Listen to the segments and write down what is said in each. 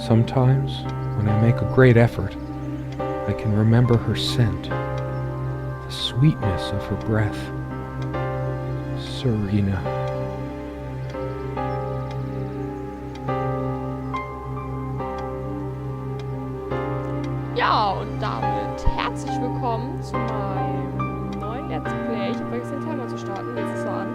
Sometimes, when I make a great effort, I can remember her scent, the sweetness of her breath. Serena. Ja, und damit herzlich willkommen zu meinem neuen Let's Play. Ich habe vergessen, den Timer zu starten. Jetzt ist er an.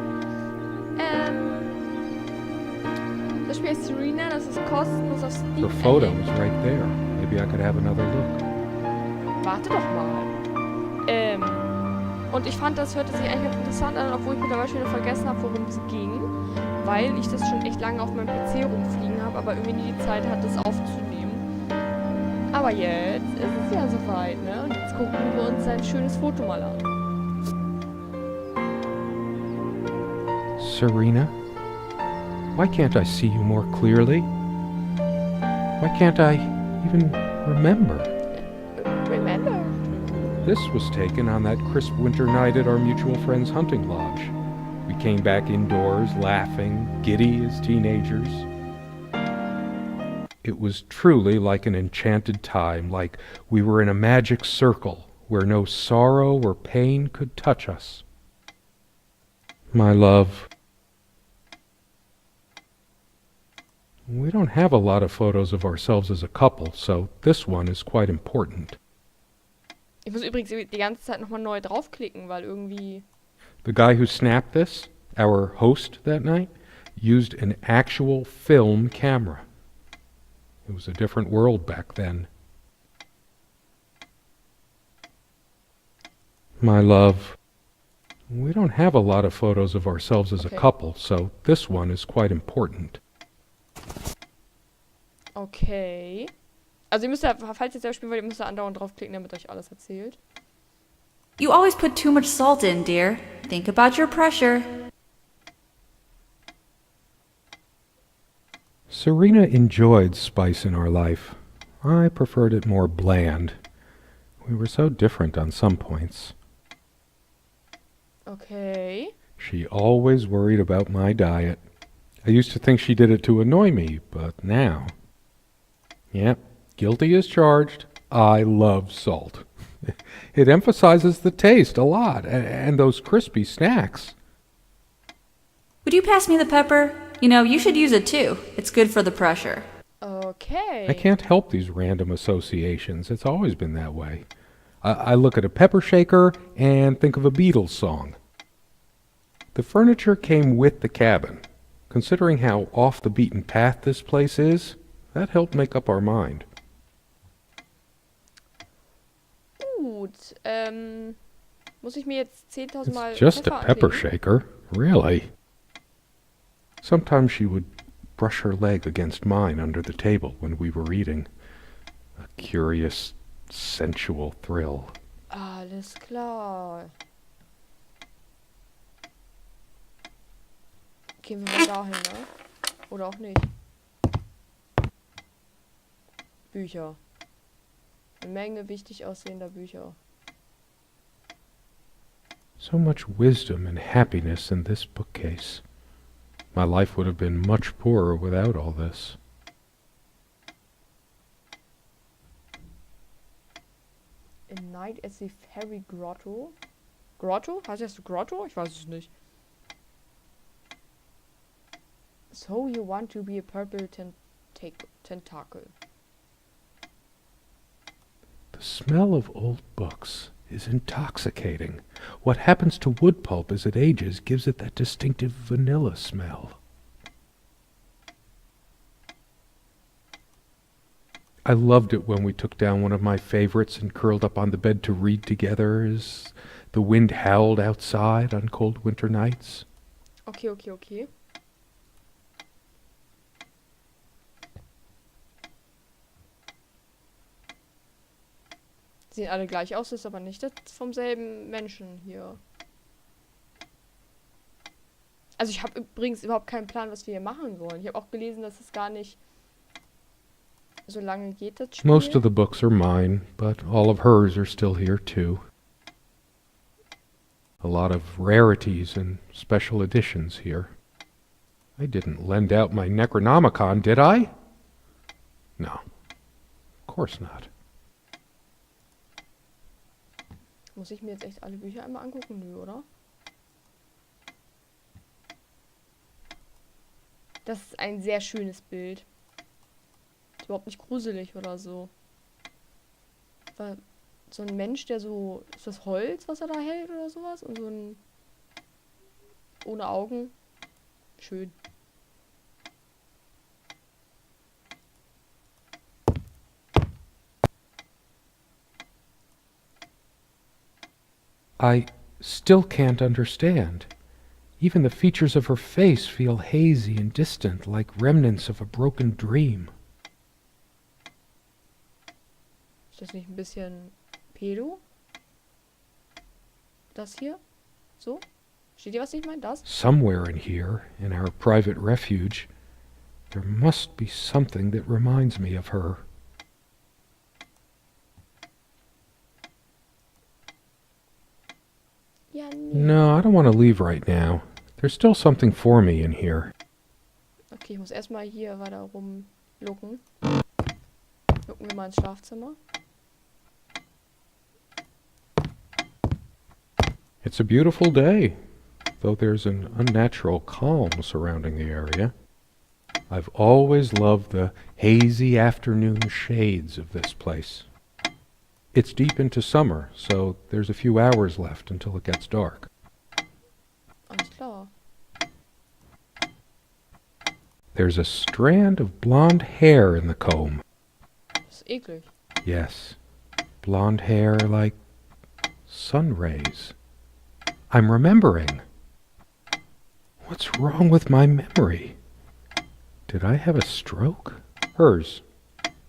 Das Spiel ist Serena, das ist kostenlos auf Steam. Her photo is right there. Maybe I could have another look. Warte doch mal. Und ich fand, das hörte sich eigentlich ganz interessant an, obwohl ich mittlerweile schon wieder vergessen habe, worum es ging. Weil ich das schon echt lange auf meinem PC rumfliegen habe, aber irgendwie nie die Zeit hatte, es aufzunehmen. Aber jetzt ist es ja soweit, ne? Und jetzt gucken wir uns ein schönes Foto mal an. Serena? Why can't I see you more clearly? Why can't I even remember? Remember? This was taken on that crisp winter night at our mutual friend's hunting lodge. We came back indoors, laughing, giddy as teenagers. It was truly like an enchanted time, like we were in a magic circle where no sorrow or pain could touch us. My love, we don't have a lot of photos of ourselves as a couple, so this one is quite important. Ich muss übrigens die ganze Zeit nochmal neu draufklicken, weil irgendwie... The guy who snapped this, our host that night, used an actual film camera. It was a different world back then. My love, we don't have a lot of photos of ourselves as a couple, so this one is quite important. Okay. Also ihr müsst ja, falls ihr selber spielen wollt, ihr müsst da andauernd draufklicken, damit euch alles erzählt. You always put too much salt in, dear. Think about your pressure. Serena enjoyed spice in our life. I preferred it more bland. We were so different on some points. Okay. She always worried about my diet. I used to think she did it to annoy me, but now... Yep, guilty as charged. I love salt. It emphasizes the taste a lot, and those crispy snacks. Would you pass me the pepper? You know, you should use it too. It's good for the pressure. Okay. I can't help these random associations. It's always been that way. I look at a pepper shaker and think of a Beatles song. The furniture came with the cabin. Considering how off the beaten path this place is, that helped make up our mind. Gut, muss ich mir jetzt 10.000 Mal It's just Pfeffer a pepper anlegen? shaker, really. Sometimes she would brush her leg against mine under the table when we were eating. A curious, sensual thrill. Alles klar. Gehen wir mal dahin, ne? Oder auch nicht. Bücher. Eine Menge wichtig aussehender Bücher. So much wisdom and happiness in this bookcase. My life would have been much poorer without all this. A Night at the Fairy Grotto. Grotto? Heißt das Grotto? Ich weiß es nicht. So you want to be a purple tentacle. The smell of old books is intoxicating. What happens to wood pulp as it ages gives it that distinctive vanilla smell. I loved it when we took down one of my favorites and curled up on the bed to read together as the wind howled outside on cold winter nights. Okay. Sehen alle gleich aus, ist aber nicht das vom selben Menschen hier. Also ich habe übrigens überhaupt keinen Plan, was wir hier machen sollen. Ich habe auch gelesen, dass es gar nicht so lange geht, das Spiel. Most of the books are mine, but all of hers are still here too. A lot of rarities and special editions here. I didn't lend out my Necronomicon, did I? No, of course not. Muss ich mir jetzt echt alle Bücher einmal angucken? Nö, oder? Das ist ein sehr schönes Bild. Ist überhaupt nicht gruselig oder so. War so ein Mensch, der so... Ist das Holz, was er da hält oder sowas? Und so ein... Ohne Augen. Schön. I still can't understand. Even the features of her face feel hazy and distant, like remnants of a broken dream. Ist das nicht ein bisschen pedo? Das hier? So? Steht ihr, was ich meine? Das? Somewhere in here, in our private refuge, there must be something that reminds me of her. Ja, nee. No, I don't want to leave right now. There's still something for me in here. Okay, ich muss erstmal hier weiter rumlucken. Lucken wir mal ins Schlafzimmer. It's a beautiful day, though there's an unnatural calm surrounding the area. I've always loved the hazy afternoon shades of this place. It's deep into summer, so there's a few hours left until it gets dark. Alles klar. There's a strand of blonde hair in the comb. Das ist eklig. Yes, blonde hair like sun rays. I'm remembering. What's wrong with my memory? Did I have a stroke? Hers.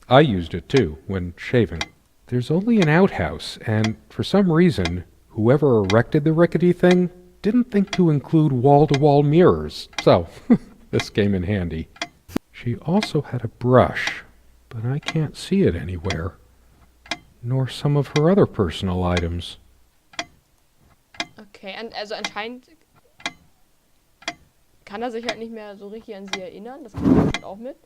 I used it too, when shaving. There's only an outhouse, and for some reason, whoever erected the rickety thing didn't think to include wall-to-wall mirrors, so this came in handy. She also had a brush, but I can't see it anywhere, nor some of her other personal items. Okay, also anscheinend kann er sich halt nicht mehr so richtig an sie erinnern. Das kommt bestimmt auch mit.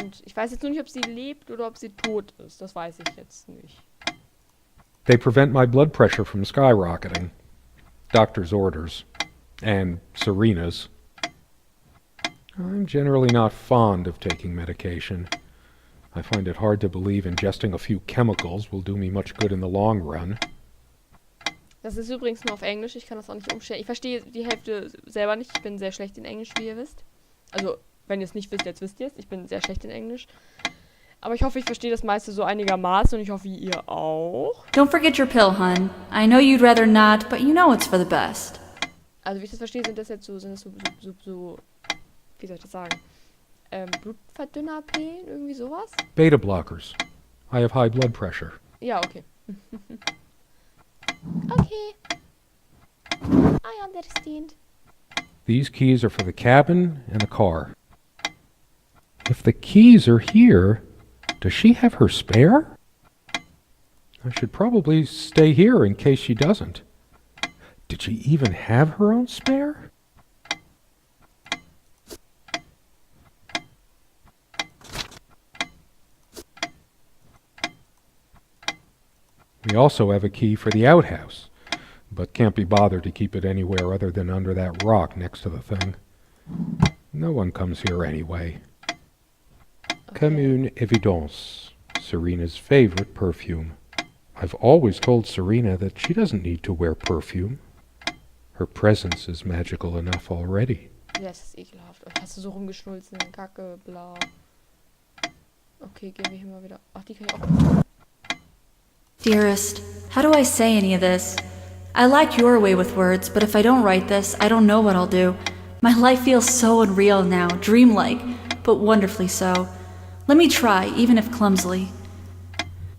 Und ich weiß jetzt nur nicht, ob sie lebt oder ob sie tot ist. Das weiß ich jetzt nicht. They prevent my blood pressure from skyrocketing. Doctor's orders. And Serena's. I'm generally not fond of taking medication. I find it hard to believe ingesting a few chemicals will do me much good in the long run. Das ist übrigens nur auf Englisch. Ich kann das auch nicht umstellen. Ich verstehe die Hälfte selber nicht. Ich bin sehr schlecht in Englisch, wie ihr wisst. Also, wenn ihr es nicht wisst, jetzt wisst ihr es. Ich bin sehr schlecht in Englisch. Aber ich hoffe, ich verstehe das meiste so einigermaßen und ich hoffe, ihr auch. Don't forget your pill, hun. I know you'd rather not, but you know it's for the best. Also, wie ich das verstehe, sind das so wie soll ich das sagen? Blutverdünnerpillen, irgendwie sowas? Beta blockers. I have high blood pressure. Ja, okay. Okay. I understand. These keys are for the cabin and the car. If the keys are here, does she have her spare? I should probably stay here in case she doesn't. Did she even have her own spare? We also have a key for the outhouse, but can't be bothered to keep it anywhere other than under that rock next to the thing. No one comes here anyway. Comme une évidence, Serena's favorite perfume. I've always told Serena that she doesn't need to wear perfume. Her presence is magical enough already. Ja, das ist ekelhaft. Hast du so rumgeschnulzen? Kacke, bla. Okay, gehen wir hier mal wieder. Ach, die kann ich auch. Dearest, how do I say any of this? I like your way with words, but if I don't write this, I don't know what I'll do. My life feels so unreal now, dreamlike, but wonderfully so. Let me try, even if clumsily.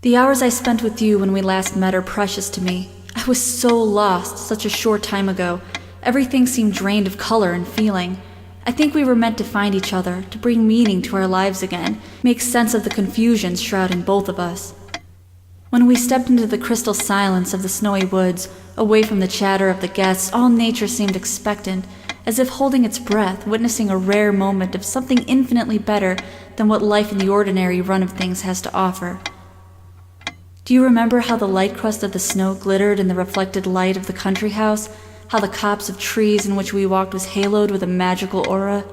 The hours I spent with you when we last met are precious to me. I was so lost such a short time ago. Everything seemed drained of color and feeling. I think we were meant to find each other, to bring meaning to our lives again, make sense of the confusion shrouding both of us. When we stepped into the crystal silence of the snowy woods, away from the chatter of the guests, all nature seemed expectant, as if holding its breath, witnessing a rare moment of something infinitely better than what life in the ordinary run of things has to offer. Do you remember how the light crust of the snow glittered in the reflected light of the country house? How the copse of trees in which we walked was haloed with a magical aura?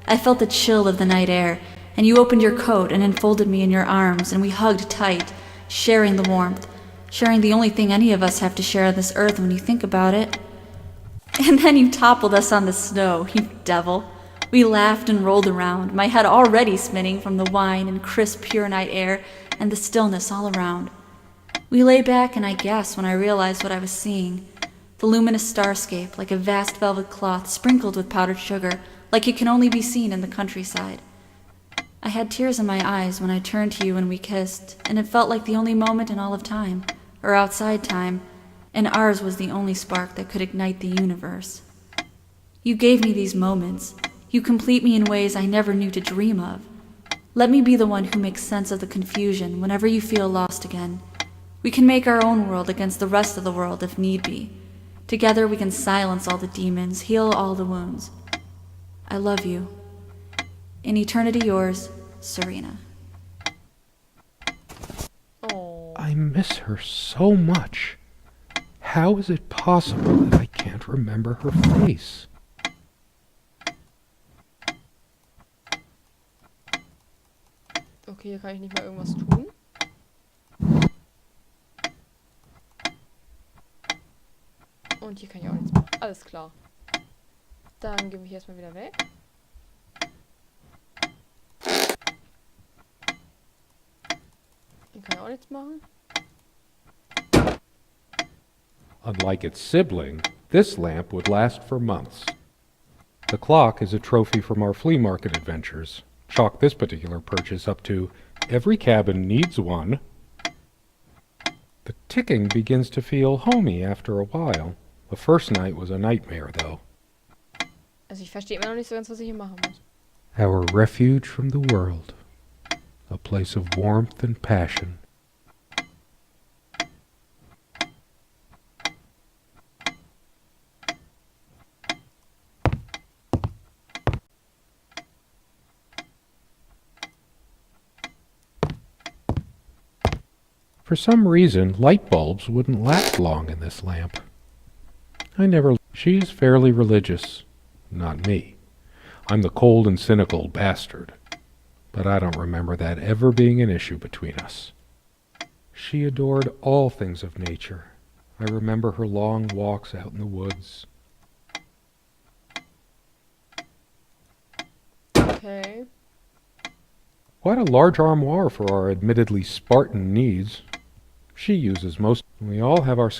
I felt the chill of the night air, and you opened your coat and enfolded me in your arms, and we hugged tight, sharing the warmth, sharing the only thing any of us have to share on this earth when you think about it. And then you toppled us on the snow, you devil. We laughed and rolled around, my head already spinning from the wine and crisp, pure night air and the stillness all around. We lay back, and I gasped when I realized what I was seeing. The luminous starscape, like a vast velvet cloth sprinkled with powdered sugar, like it can only be seen in the countryside. I had tears in my eyes when I turned to you and we kissed, and it felt like the only moment in all of time, or outside time, and ours was the only spark that could ignite the universe. You gave me these moments. You complete me in ways I never knew to dream of. Let me be the one who makes sense of the confusion whenever you feel lost again. We can make our own world against the rest of the world if need be. Together we can silence all the demons, heal all the wounds. I love you. In eternity yours, Serena. Oh. I miss her so much. How is it possible that I can't remember her face? Okay, hier kann ich nicht mal irgendwas tun. Und hier kann ich auch nichts machen. Alles klar. Dann gehen wir hier erstmal wieder weg. Hier kann ich auch nichts machen. Unlike its sibling, this lamp would last for months. The clock is a trophy from our flea market adventures. Chalk this particular purchase up to every cabin needs one. The ticking begins to feel homey after a while. The first night was a nightmare, though. Also ich verstehe immer noch nicht so ganz, was ich hier machen muss. Our refuge from the world. A place of warmth and passion. For some reason, light bulbs wouldn't last long in this lamp. She's fairly religious. Not me. I'm the cold and cynical bastard. But I don't remember that ever being an issue between us. She adored all things of nature. I remember her long walks out in the woods. Okay. Quite a large armoire for our admittedly Spartan needs. She uses most. We all have our...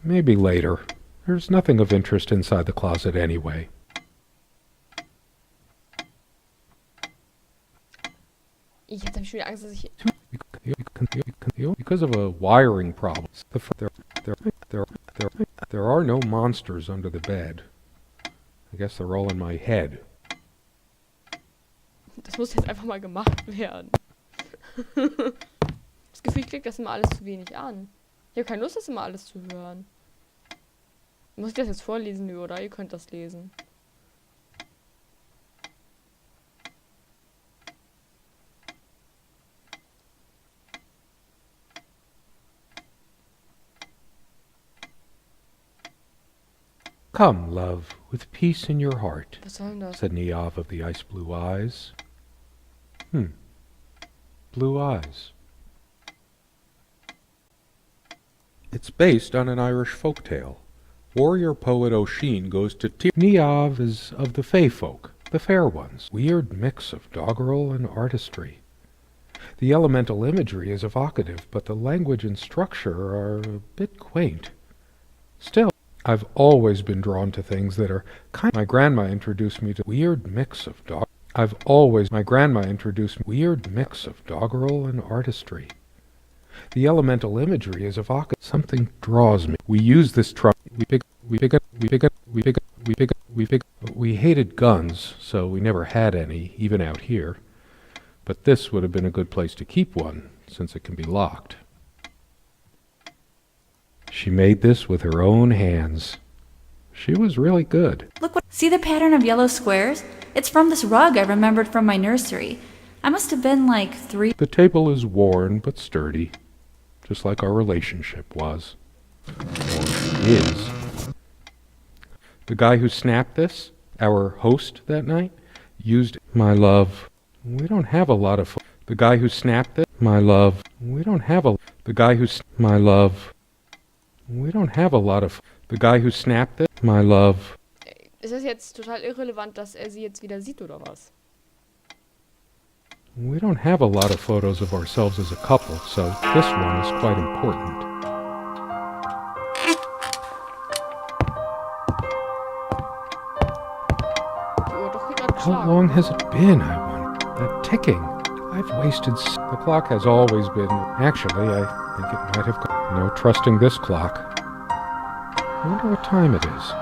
Maybe later. There's nothing of interest inside the closet anyway. Jetzt habe ich schon wieder Angst, dass ich... Because of a wiring problem, there are no monsters under the bed. I guess they're all in my head. Das muss jetzt einfach mal gemacht werden. Das Gefühl, ich klicke das immer alles zu wenig an. Ich habe keine Lust, das immer alles zu hören. Muss ich das jetzt vorlesen, oder? Ihr könnt das lesen. Come, love, with peace in your heart, Was soll denn das? said Niamh of the ice-blue eyes. Blue eyes. It's based on an Irish folktale. Warrior poet O'Sheen goes to Niamh is of the Fey folk, the fair ones. Weird mix of doggerel and artistry. The elemental imagery is evocative, but the language and structure are a bit quaint. Still, I've always been drawn to things that are My grandma introduced me to weird mix of doggerel and artistry. The elemental imagery is evocative. Something draws me. We use this truck. We hated guns, so we never had any, even out here. But this would have been a good place to keep one, since it can be locked. She made this with her own hands. She was really good. Look what. See the pattern of yellow squares? It's from this rug I remembered from my nursery. I must have been like 3. The table is worn but sturdy, just like our relationship was. Or is. The guy who snapped this, our host that night, used my love. We don't have a lot of. The guy who snapped it, my love. We don't have a. The guy who. My love. We don't have a lot of. The guy who snapped it, my love. Ist das jetzt total irrelevant, dass er sie jetzt wieder sieht, oder was? We don't have a lot of photos of ourselves as a couple, so this one is quite important. Die Uhr hat doch hier gerade How geschlagen. long has it been, I wonder? That ticking. I've wasted the clock has always been. Actually, I think it might have gone. No trusting this clock. I wonder what time it is.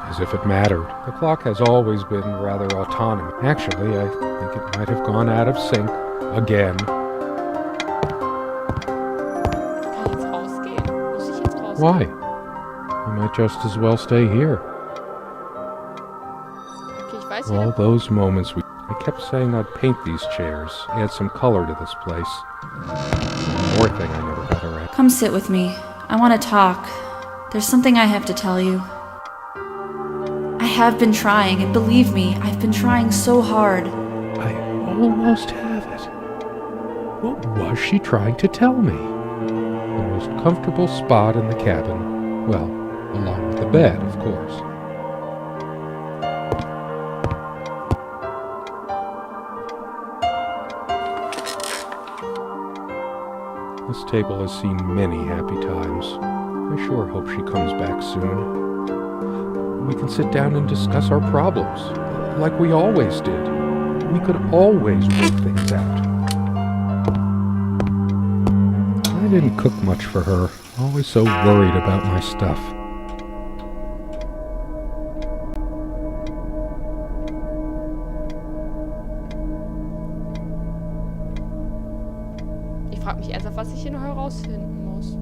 As if it mattered. The clock has always been rather autonomous. Actually, I think it might have gone out of sync again. Kann ich jetzt rausgehen? Muss ich jetzt rausgehen? Why? You might just as well stay here. Okay, ich weiß All nicht. those moments I kept saying I'd paint these chairs, add some color to this place. One more thing I never got around. Come sit with me. I want to talk. There's something I have to tell you. I have been trying, and believe me, I've been trying so hard. I almost have it. What was she trying to tell me? The most comfortable spot in the cabin. Well, along with the bed, of course. This table has seen many happy times. I sure hope she comes back soon. We can sit down and discuss our problems, like we always did. We could always work things out. I didn't cook much for her, always so worried about my stuff. Ich frage mich ernsthaft, was ich hier noch herausfinden muss.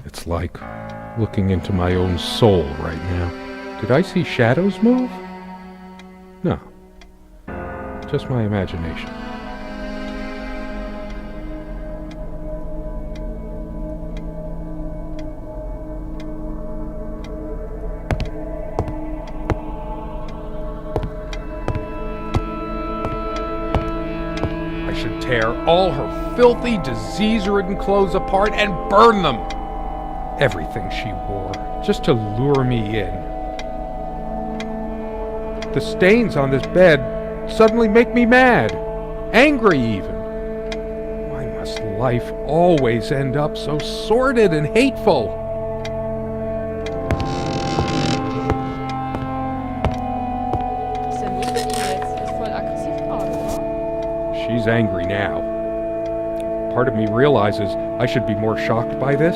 It's like looking into my own soul right now. Did I see shadows move? No. Just my imagination. I should tear all her filthy, disease-ridden clothes apart and burn them. Everything she wore, just to lure me in. The stains on this bed suddenly make me mad, angry even. Why must life always end up so sordid and hateful? Was ist denn los mit ihr jetzt? Sie ist voll aggressiv gerade, oder? She's angry now. Part of me realizes I should be more shocked by this,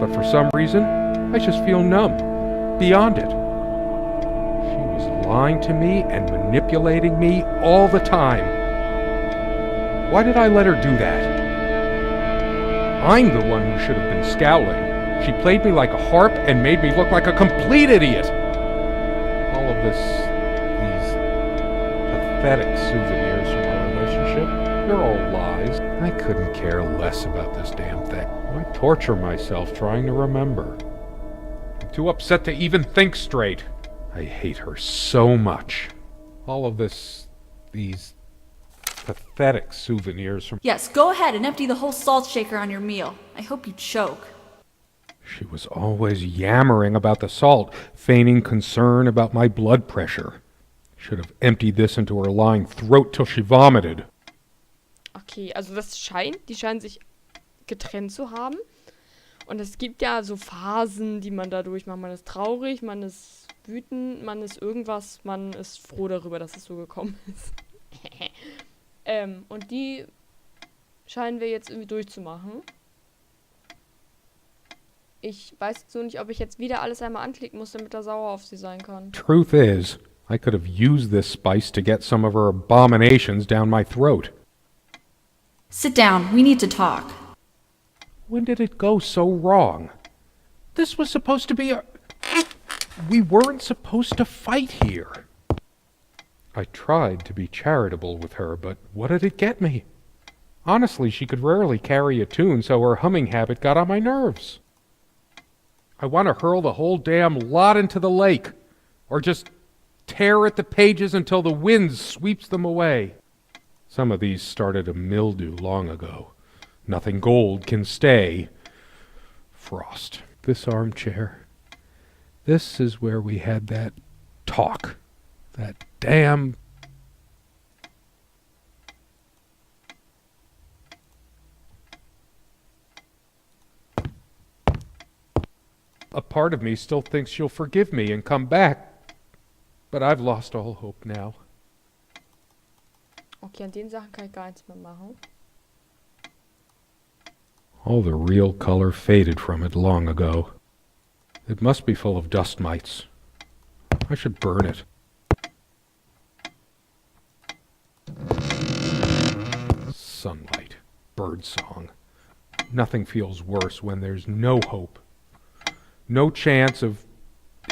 but for some reason, I just feel numb, beyond it. She was lying to me and manipulating me all the time. Why did I let her do that? I'm the one who should have been scowling. She played me like a harp and made me look like a complete idiot. All of these pathetic souvenirs from our relationship, they're all lies. I couldn't care less about this damn thing. Why torture myself trying to remember? I'm too upset to even think straight. I hate her so much. All of these pathetic souvenirs from... Yes, go ahead and empty the whole salt shaker on your meal. I hope you choke. She was always yammering about the salt, feigning concern about my blood pressure. Should have emptied this into her lying throat till she vomited. Okay, also die scheinen sich getrennt zu haben. Und es gibt ja so Phasen, die man da durchmacht. Man ist traurig, man ist wütend, man ist irgendwas, man ist froh darüber, dass es so gekommen ist. Und die scheinen wir jetzt irgendwie durchzumachen. Ich weiß jetzt nur nicht, ob ich jetzt wieder alles einmal anklicken muss, damit er sauer auf sie sein kann. Truth is, I could have used this spice to get some of her abominations down my throat. Sit down. We need to talk. When did it go so wrong? This was supposed to be a... We weren't supposed to fight here. I tried to be charitable with her, but what did it get me? Honestly, she could rarely carry a tune, so her humming habit got on my nerves. I want to hurl the whole damn lot into the lake, or just tear at the pages until the wind sweeps them away. Some of these started to mildew long ago. Nothing gold can stay. Frost. This armchair. This is where we had that talk. That damn... A part of me still thinks she'll forgive me and come back. But I've lost all hope now. Okay, an den Sachen kann ich gar nichts mehr machen. All the real color faded from it long ago. It must be full of dust mites. I should burn it. Sunlight. Birdsong. Nothing feels worse when there's no hope. No chance of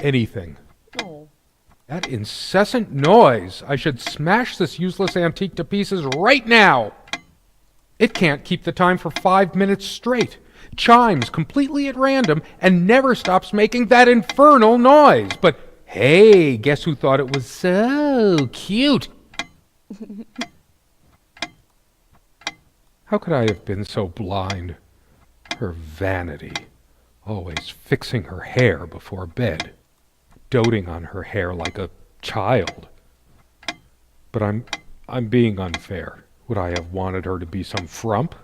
anything. Oh. That incessant noise! I should smash this useless antique to pieces right now! It can't keep the time for 5 minutes straight. Chimes completely at random and never stops making that infernal noise. But hey, guess who thought it was so cute? How could I have been so blind? Her vanity. Always fixing her hair before bed. Doting on her hair like a child. But I'm being unfair. Would I have wanted her to be some frump?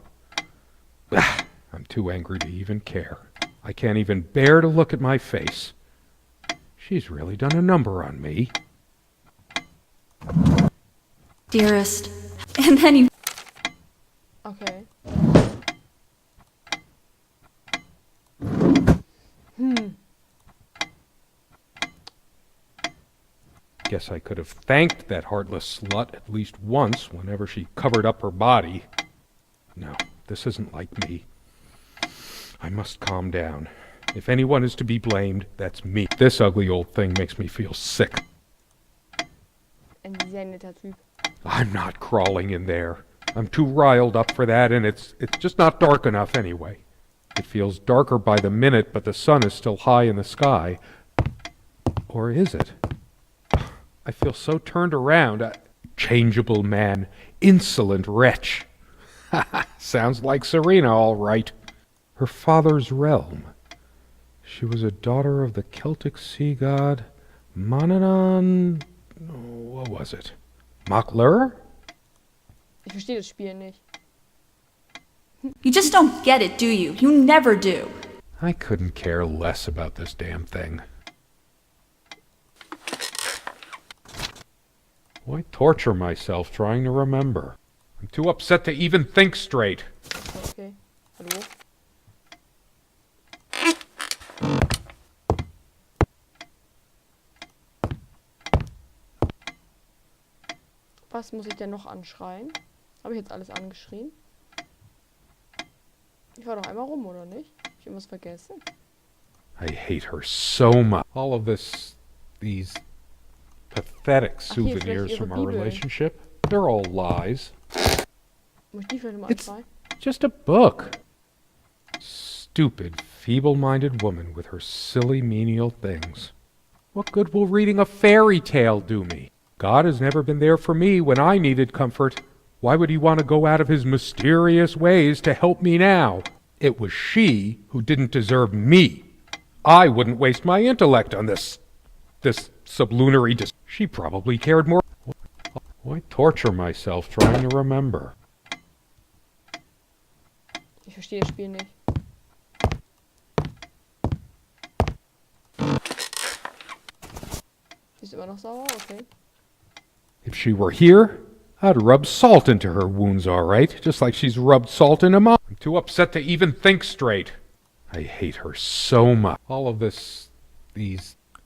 I'm too angry to even care. I can't even bear to look at my face. She's really done a number on me. Dearest. And then you... Okay. Guess I could have thanked that heartless slut at least once whenever she covered up her body. No, this isn't like me. I must calm down. If anyone is to be blamed, that's me. This ugly old thing makes me feel sick. Ein sehr netter Typ. I'm not crawling in there. I'm too riled up for that, and it's just not dark enough anyway. It feels darker by the minute, but the sun is still high in the sky. Or is it? I feel so turned around. Changeable man. Insolent wretch. Sounds like Serena, all right. Her father's realm. She was a daughter of the Celtic sea god Mananan... What was it? Makler? Ich verstehe das Spiel nicht. You just don't get it, do you? You never do. I couldn't care less about this damn thing. Why torture myself trying to remember? I'm too upset to even think straight. Okay. Hallo? Was muss ich denn noch anschreien? Habe ich jetzt alles angeschrien? Ich war doch einmal rum, oder nicht? Hab ich irgendwas vergessen? I hate her so much. All of these pathetic Ach, hier ist vielleicht souvenirs ihre from our Bibel. relationship, they're all lies. Muss ich die vielleicht mal It's anschreien? just a book. Stupid, feeble-minded woman with her silly menial things. What good will reading a fairy tale do me? God has never been there for me when I needed comfort. Why would he want to go out of his mysterious ways to help me now? It was she who didn't deserve me. I wouldn't waste my intellect on this sublunary She probably cared more. Why torture myself trying to remember? Ich verstehe das Spiel nicht. ist immer noch sauer, okay. If she were here, I'd rub salt into her wounds, all right, just like she's rubbed salt into mine. I'm too upset to even think straight. I hate her so much. All of this,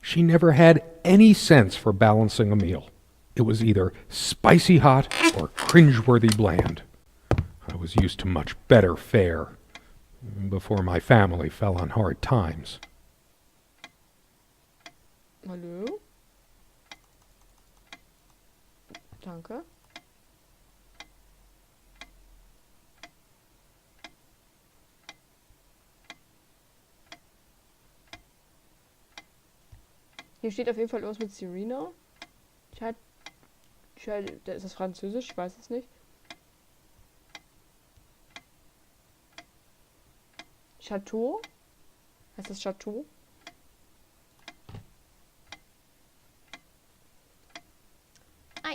she never had any sense for balancing a meal. It was either spicy hot or cringeworthy bland. I was used to much better fare before my family fell on hard times. Hallo? Danke. Hier steht auf jeden Fall irgendwas mit Serena. Ist das Französisch? Ich weiß es nicht. Chateau? Heißt das Chateau?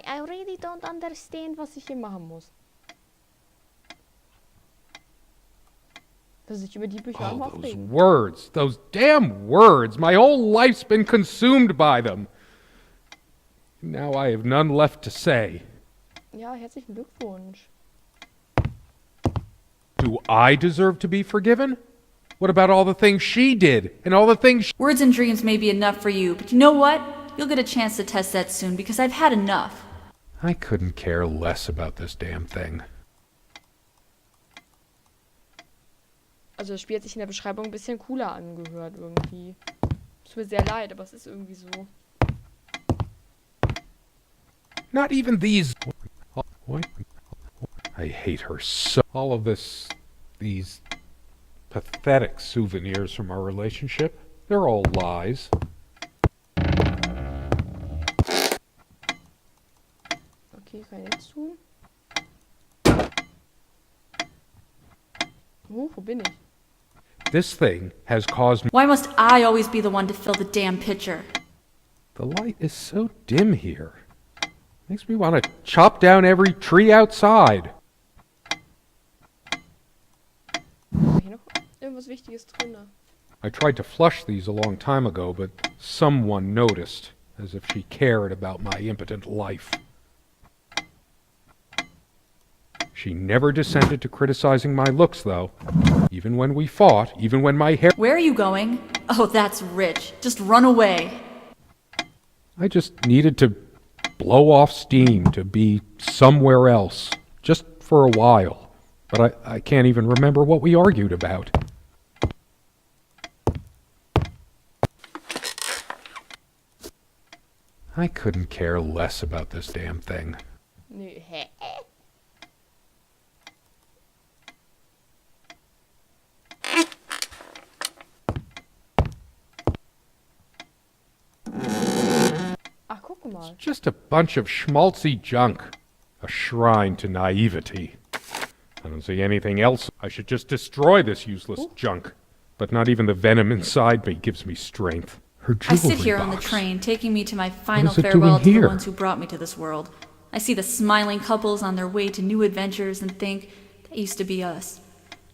I really don't understand, was ich hier machen muss. Dass ich über die Bücher Oh, einfach those reden. words, those damn words. My whole life's been consumed by them. Now I have none left to say. Ja, herzlichen Glückwunsch. Do I deserve to be forgiven? What about all the things she did and all the things Words and dreams may be enough for you, but you know what? You'll get a chance to test that soon because I've had enough. I couldn't care less about this damn thing. Also das Spiel hat sich in der Beschreibung ein bisschen cooler angehört irgendwie. Tut mir sehr leid, aber es ist irgendwie so. Not even these. What? I hate her so. All of these pathetic souvenirs from our relationship, they're all lies. Okay, kann ich nichts tun. Wo bin ich? This thing has caused me. Why must I always be the one to fill the damn pitcher? The light is so dim here. Makes me want to chop down every tree outside. War hier noch irgendwas Wichtiges drin? I tried to flush these a long time ago, but someone noticed, as if she cared about my impotent life. She never descended to criticizing my looks, though. Even when we fought, even when my hair... Where are you going? Oh, that's rich. Just run away. I just needed to blow off steam, to be somewhere else, just for a while. But I can't even remember what we argued about. I couldn't care less about this damn thing. Nö, hä? Ach, guck mal. Just a bunch of schmaltzy junk. A shrine to naivety. I don't see anything else. I should just destroy this useless junk. But not even the venom inside me gives me strength. Her I jewelry sit here on the box. train, taking me to my final is it farewell doing to the here? ones who brought me to this world. I see the smiling couples on their way to new adventures and think, that used to be us.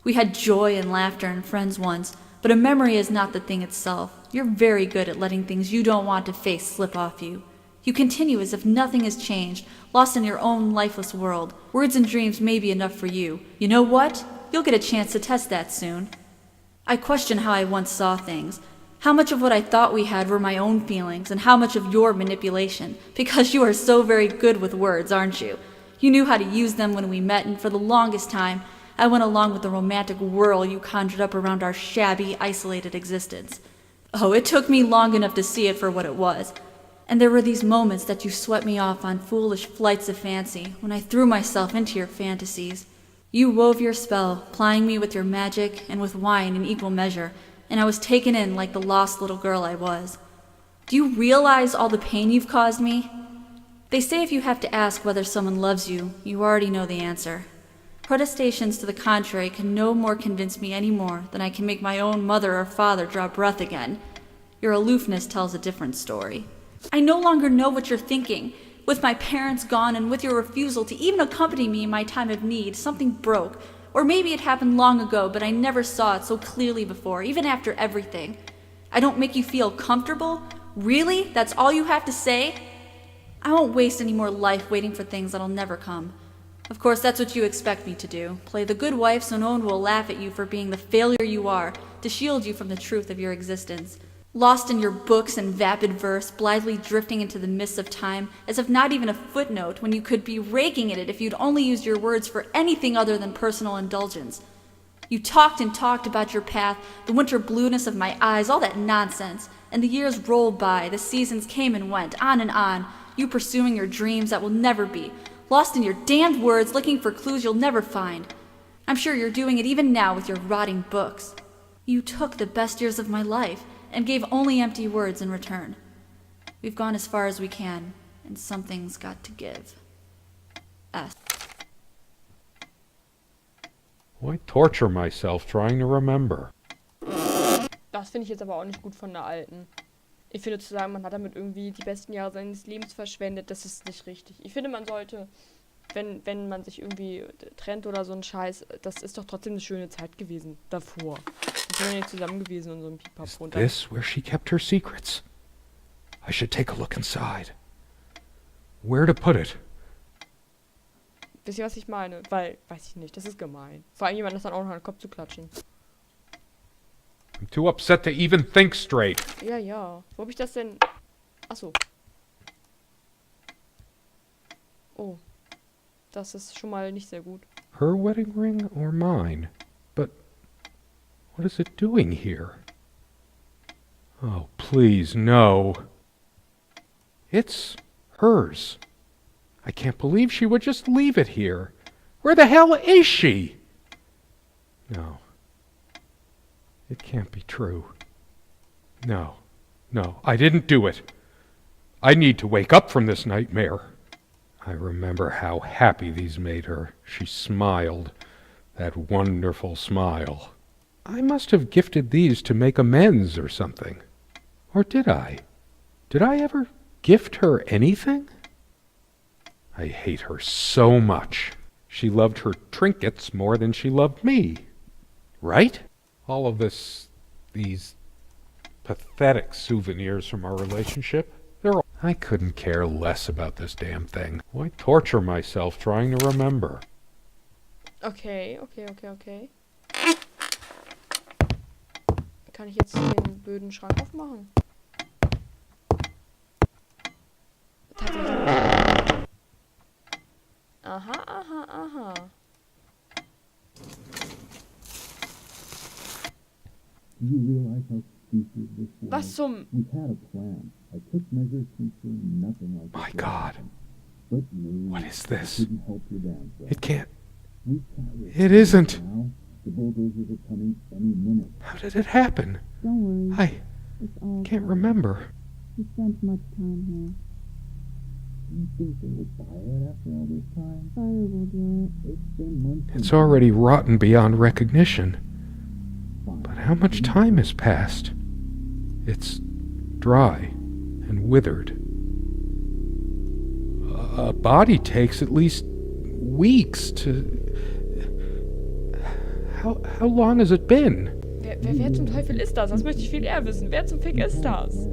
We had joy and laughter and friends once, but a memory is not the thing itself. You're very good at letting things you don't want to face slip off you. You continue as if nothing has changed, lost in your own lifeless world. Words and dreams may be enough for you. You know what? You'll get a chance to test that soon. I question how I once saw things. How much of what I thought we had were my own feelings, and how much of your manipulation, because you are so very good with words, aren't you? You knew how to use them when we met, and for the longest time, I went along with the romantic whirl you conjured up around our shabby, isolated existence. Oh, it took me long enough to see it for what it was. And there were these moments that you swept me off on foolish flights of fancy, when I threw myself into your fantasies. You wove your spell, plying me with your magic and with wine in equal measure, and I was taken in like the lost little girl I was. Do you realize all the pain you've caused me? They say if you have to ask whether someone loves you, you already know the answer. Protestations to the contrary can no more convince me any more than I can make my own mother or father draw breath again. Your aloofness tells a different story. I no longer know what you're thinking. With my parents gone and with your refusal to even accompany me in my time of need, something broke. Or maybe it happened long ago, but I never saw it so clearly before, even after everything. I don't make you feel comfortable? Really? That's all you have to say? I won't waste any more life waiting for things that'll never come. Of course, that's what you expect me to do. Play the good wife so no one will laugh at you for being the failure you are, to shield you from the truth of your existence. Lost in your books and vapid verse, blithely drifting into the mists of time, as if not even a footnote, when you could be raking at it if you'd only used your words for anything other than personal indulgence. You talked and talked about your path, the winter blueness of my eyes, all that nonsense. And the years rolled by, the seasons came and went, on and on, you pursuing your dreams that will never be, lost in your damned words, looking for clues you'll never find. I'm sure you're doing it even now with your rotting books. You took the best years of my life, and gave only empty words in return. We've gone as far as we can, and something's got to give. S. Why torture myself trying to remember? Das finde ich jetzt aber auch nicht gut von der Alten. Ich finde zu sagen, man hat damit irgendwie die besten Jahre seines Lebens verschwendet, das ist nicht richtig. Ich finde, man sollte, wenn man sich irgendwie trennt oder so ein Scheiß, das ist doch trotzdem eine schöne Zeit gewesen davor. Wir sind ja nicht zusammen gewesen und so ein Pipapo. Is this where she kept her secrets? I should take a look inside. Where to put it? Wisst ihr, was ich meine? Weil, weiß ich nicht, das ist gemein. Vor allem jemand das dann auch noch an den Kopf zu klatschen. I'm too upset to even think straight. Ja, ja. Wo hab ich das denn? Achso. Oh. Das ist schon mal nicht sehr gut. Her wedding ring or mine? But what is it doing here? Oh, please, no. It's hers. I can't believe she would just leave it here. Where the hell is she? No. It can't be true. No. No, I didn't do it. I need to wake up from this nightmare. I remember how happy these made her. She smiled. That wonderful smile. I must have gifted these to make amends or something. Or did I? Did I ever gift her anything? I hate her so much. She loved her trinkets more than she loved me. Right? All of these pathetic souvenirs from our relationship, I couldn't care less about this damn thing. Why torture myself trying to remember? Okay. Kann ich jetzt den blöden Schrank aufmachen? Tatsächlich. Aha. You realize how stupid this was? Was zum... We had a plan. I took measures to ensure nothing like My this would God. happen. But no, What is I this? couldn't help your downside. It can't. We tried It isn't. Now, the bulldozers are coming any minute. How did it happen? Don't worry. I It's all can't fine. remember. We spent much time here. Do you think they would buy it after all this time? Fire will do it. It's been months. It's already rotten beyond recognition. But how much time has passed? It's dry and withered. A body takes at least weeks to... How long has it been? Wer zum Teufel ist das? Das möchte ich viel eher wissen. Wer zum Fick ist das?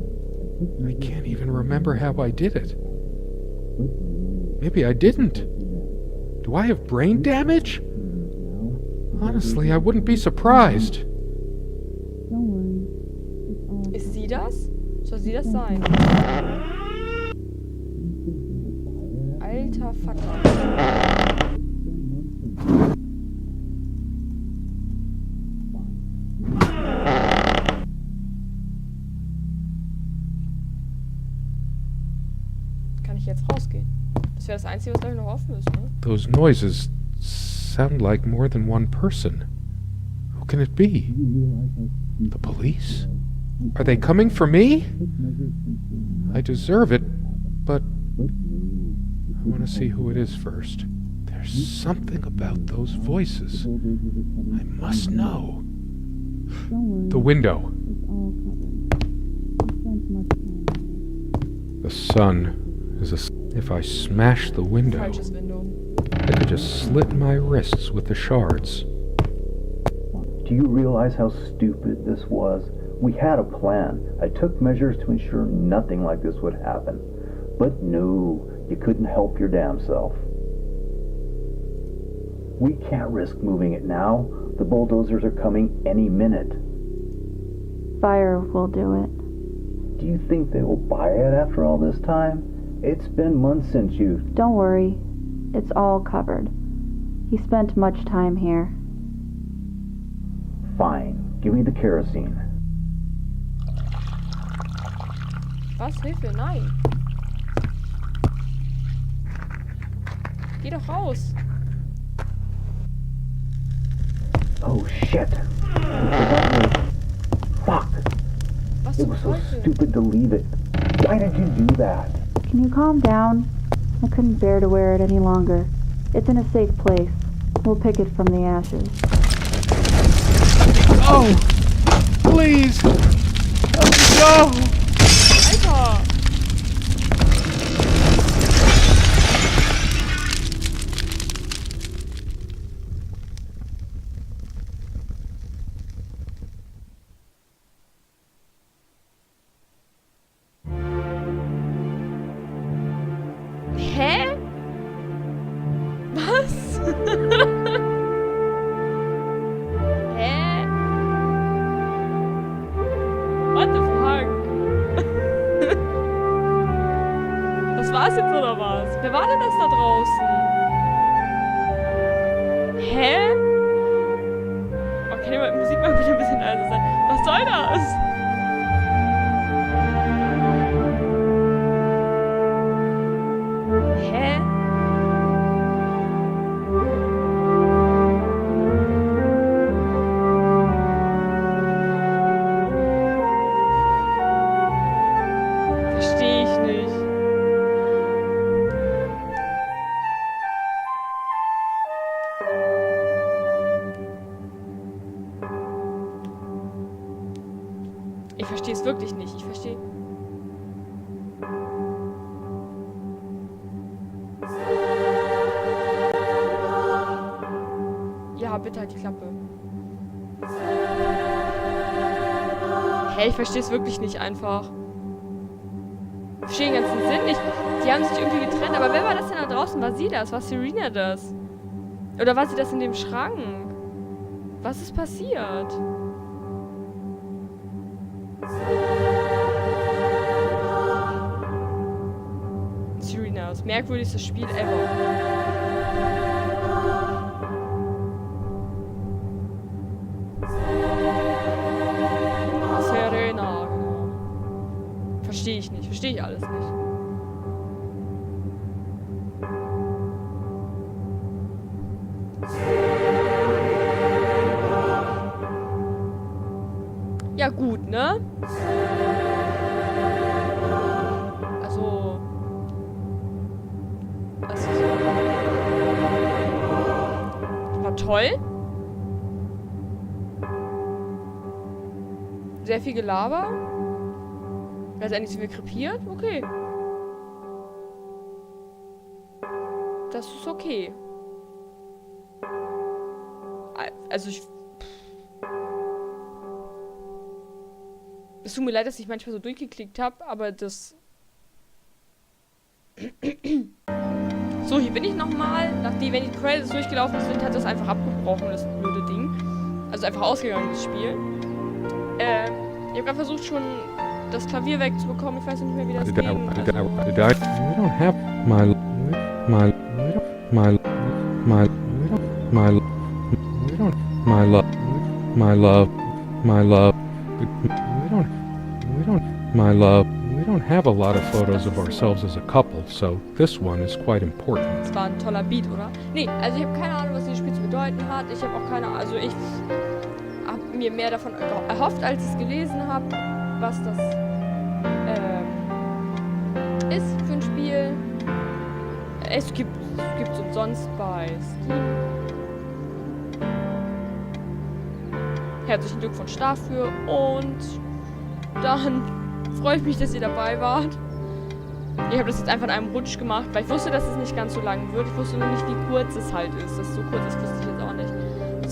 I can't even remember how I did it. Maybe I didn't. Do I have brain damage? Honestly, I wouldn't be surprised. Don't worry. It's all Ist sie das? Soll sie das sein? Alter Vater. Kann ich jetzt rausgehen? Das wäre das Einzige, was gleich noch offen ist, ne? Those noises sound like more than one person. Who can it be? The police? Are they coming for me? I deserve it, but I want to see who it is first. There's something about those voices. I must know. Don't worry. The window. It's all covered. We spent much time here. The sun is if I smash the window, Falsches Window. I could just slit my wrists with the shards. Do you realize how stupid this was? We had a plan. I took measures to ensure nothing like this would happen. But no, you couldn't help your damn self. We can't risk moving it now. The bulldozers are coming any minute. Fire will do it. Do you think they will buy it after all this time? It's been months since you... Don't worry. It's all covered. He spent much time here. Fine. Give me the kerosene. Was? Hilfe, nein. Geh doch raus. Oh shit! Fuck! Was It zum was so Teufel? stupid to leave it. Why did you do that? Can you calm down? I couldn't bear to wear it any longer. It's in a safe place. We'll pick it from the ashes. Oh! Please! No! Alter! Hä? Was? Hä? What the fuck? Das war's jetzt oder was? Wer war denn das da draußen? Hä? Okay, die Musik mal bitte ein bisschen leiser sein. Was soll das? Hä? Verstehe ich nicht. Ich verstehe es wirklich nicht. Ich verstehe. Ja, bitte halt die Klappe. Hey, ich verstehe es wirklich nicht einfach. Ich verstehe den ganzen Sinn nicht. Die haben sich irgendwie getrennt, aber wer war das denn da draußen? War sie das? War Serena das? Oder war sie das in dem Schrank? Was ist passiert? Serena, das merkwürdigste Spiel ever. Serena, genau. Verstehe ich nicht. Verstehe ich alles nicht. Ja gut, ne? Also... War toll. Sehr viel Gelaber. Letztendlich sind wir krepiert. Okay. Das ist okay. Also ich... Es tut mir leid, dass ich manchmal so durchgeklickt habe, aber das... So, hier bin ich nochmal. Nachdem, wenn die Credits durchgelaufen sind, hat das einfach abgebrochen, das blöde Ding. Also einfach ausgegangen, das Spiel. Ich habe gerade versucht, schon das Klavier wegzubekommen. Ich weiß nicht mehr, wie das ging. We don't have my love. We don't have a lot of photos of ourselves as a couple, so this one is quite important. Das war ein toller Beat, oder? Nee, also ich habe keine Ahnung, was dieses Spiel zu bedeuten hat. Ich habe auch keine Ahnung, also ich habe mir mehr davon erhofft, als ich es gelesen habe, was das ist für ein Spiel. Es gibt es umsonst bei Steam. Herzlichen Glückwunsch dafür und dann freue ich mich, dass ihr dabei wart. Ich habe das jetzt einfach in einem Rutsch gemacht, weil ich wusste, dass es nicht ganz so lang wird. Ich wusste nur nicht, wie kurz es halt ist. Dass es so kurz ist, wusste ich jetzt auch nicht.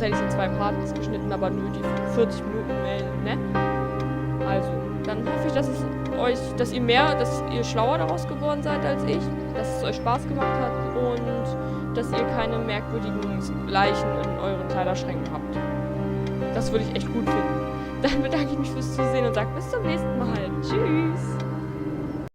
hätte ich es in 2 Parts geschnitten, aber nö, die 40 Minuten, ne? Also, dann hoffe ich, dass ihr schlauer daraus geworden seid als ich, dass es euch Spaß gemacht hat und dass ihr keine merkwürdigen Leichen in euren Kleiderschränken habt. Das würde ich echt gut finden. Dann bedanke ich mich fürs Zusehen und sage bis zum nächsten Mal. Tschüss!